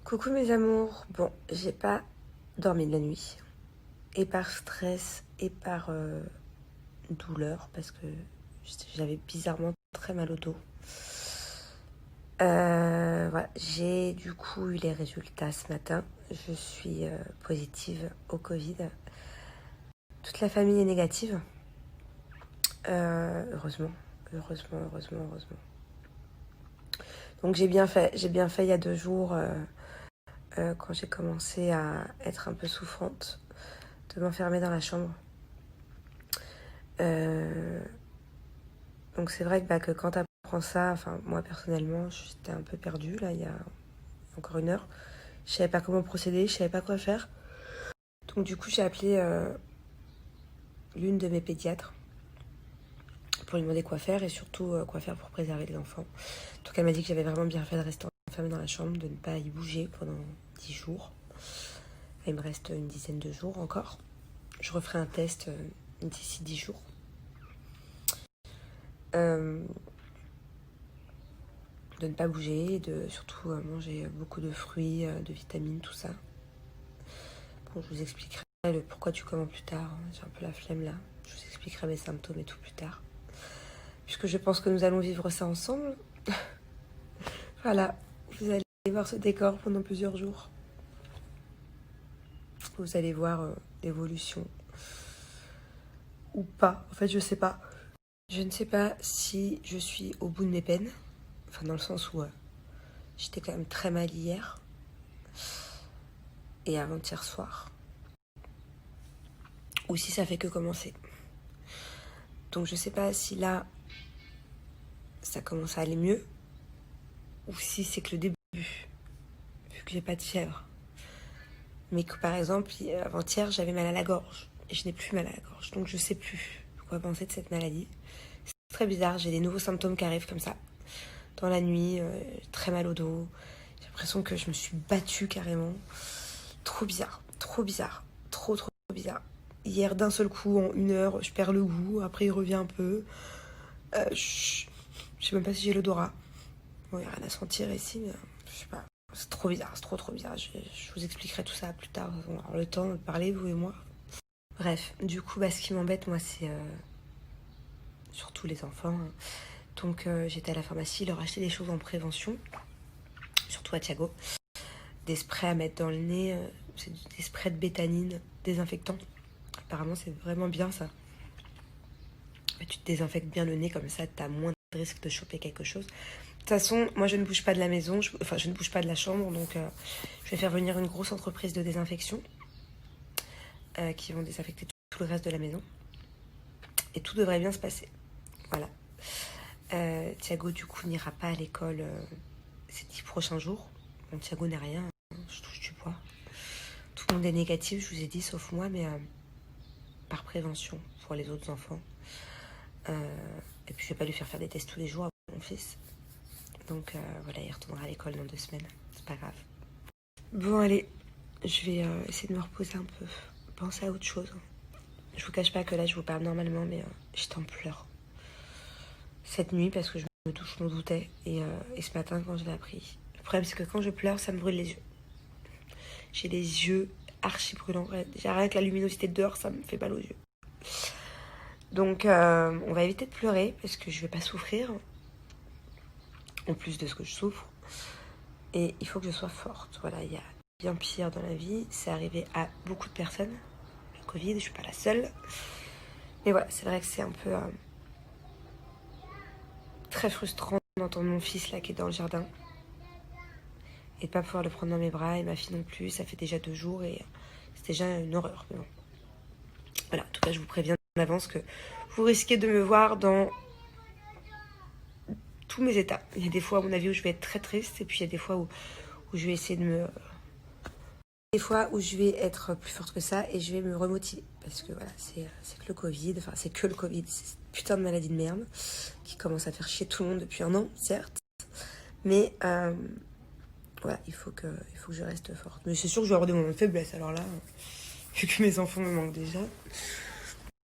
Coucou mes amours. Bon, j'ai pas dormi de la nuit. Et par stress et par douleur, parce que j'avais bizarrement très mal au dos. Voilà, j'ai du coup eu les résultats ce matin. Je suis positive au Covid. Toute la famille est négative. Heureusement. Donc j'ai bien fait il y a 2 jours, quand j'ai commencé à être un peu souffrante, de m'enfermer dans la chambre. Donc c'est vrai que quand t'apprends ça, enfin moi personnellement, j'étais un peu perdue là il y a encore 1 heure. Je savais pas comment procéder, je savais pas quoi faire. Donc du coup j'ai appelé l'une de mes pédiatres pour lui demander quoi faire et surtout quoi faire pour préserver les enfants. Donc elle m'a dit que j'avais vraiment bien fait de rester enfermée dans la chambre, de ne pas y bouger pendant 10 jours. Il me reste une dizaine de jours encore. Je referai un test d'ici 10 jours. De ne pas bouger, de surtout manger beaucoup de fruits, de vitamines, tout ça. Bon, je vous expliquerai le pourquoi du comment plus tard. J'ai un peu la flemme là. Je vous expliquerai mes symptômes et tout plus tard. Puisque je pense que nous allons vivre ça ensemble. Voilà, vous allez voir ce décor pendant plusieurs jours. Vous allez voir l'évolution. Ou pas. En fait, je sais pas. Je ne sais pas si je suis au bout de mes peines. Enfin, dans le sens où j'étais quand même très mal hier. Et avant-hier soir. Ou si ça fait que commencer. Donc je sais pas si là, ça commence à aller mieux. Ou si c'est que le début. Vu que j'ai pas de fièvre. Mais que par exemple, avant-hier, j'avais mal à la gorge. Et je n'ai plus mal à la gorge. Donc je sais plus quoi penser de cette maladie. C'est très bizarre, j'ai des nouveaux symptômes qui arrivent comme ça. Dans la nuit, très mal au dos. J'ai l'impression que je me suis battue carrément. Trop bizarre, trop bizarre. Trop bizarre. Hier, d'un seul coup, en 1 heure, je perds le goût. Après, il revient un peu. Je sais même pas si j'ai l'odorat. Bon, il n'y a rien à sentir ici, mais je sais pas. C'est trop bizarre, c'est trop bizarre. Je vous expliquerai tout ça plus tard. On va avoir le temps de parler, vous et moi. Bref, du coup, ce qui m'embête, moi, c'est surtout les enfants. Donc, j'étais à la pharmacie, leur acheter des choses en prévention, surtout à Thiago. Des sprays à mettre dans le nez, c'est des sprays de bétanine désinfectants. Apparemment, c'est vraiment bien ça. Tu te désinfectes bien le nez, comme ça, t'as moins de risque de choper quelque chose. De toute façon, moi je ne bouge pas de la maison, je ne bouge pas de la chambre, donc je vais faire venir une grosse entreprise de désinfection qui vont désinfecter tout le reste de la maison. Et tout devrait bien se passer. Voilà. Thiago, du coup, n'ira pas à l'école ces 10 prochains jours. Bon, Thiago n'a rien, je touche du bois. Tout le monde est négatif, je vous ai dit, sauf moi, mais par prévention pour les autres enfants. Et puis je vais pas lui faire des tests tous les jours à mon fils. Donc voilà, il retournera à l'école dans 2 semaines. C'est pas grave. Bon, allez, je vais essayer de me reposer un peu. Penser à autre chose. Je vous cache pas que là, je vous parle normalement, mais j'étais en pleurs. Cette nuit, parce que je m'en doutais. Et ce matin, quand je l'ai appris. Le problème, c'est que quand je pleure, ça me brûle les yeux. J'ai les yeux archi brûlants. J'ai rien que la luminosité de dehors, ça me fait mal aux yeux. Donc, on va éviter de pleurer, parce que je vais pas souffrir. En plus de ce que je souffre. Et il faut que je sois forte. Voilà, il y a bien pire dans la vie. C'est arrivé à beaucoup de personnes. Le Covid, je suis pas la seule. Mais voilà, c'est vrai que c'est un peu très frustrant d'entendre mon fils là qui est dans le jardin. Et de pas pouvoir le prendre dans mes bras. Et ma fille non plus. Ça fait déjà 2 jours et c'est déjà une horreur. Mais bon. Voilà, en tout cas, je vous préviens en avance que vous risquez de me voir dans tous mes états. Il y a des fois, à mon avis, où je vais être très triste. Et puis il y a des fois où je vais essayer de me... Des fois où je vais être plus forte que ça et je vais me remotiver. Parce que voilà, c'est que le Covid, enfin c'est que le Covid, c'est cette putain de maladie de merde qui commence à faire chier tout le monde depuis 1 an, certes. Mais voilà, il faut que je reste forte. Mais c'est sûr que je vais avoir des moments de faiblesse, alors là, vu que mes enfants me manquent déjà.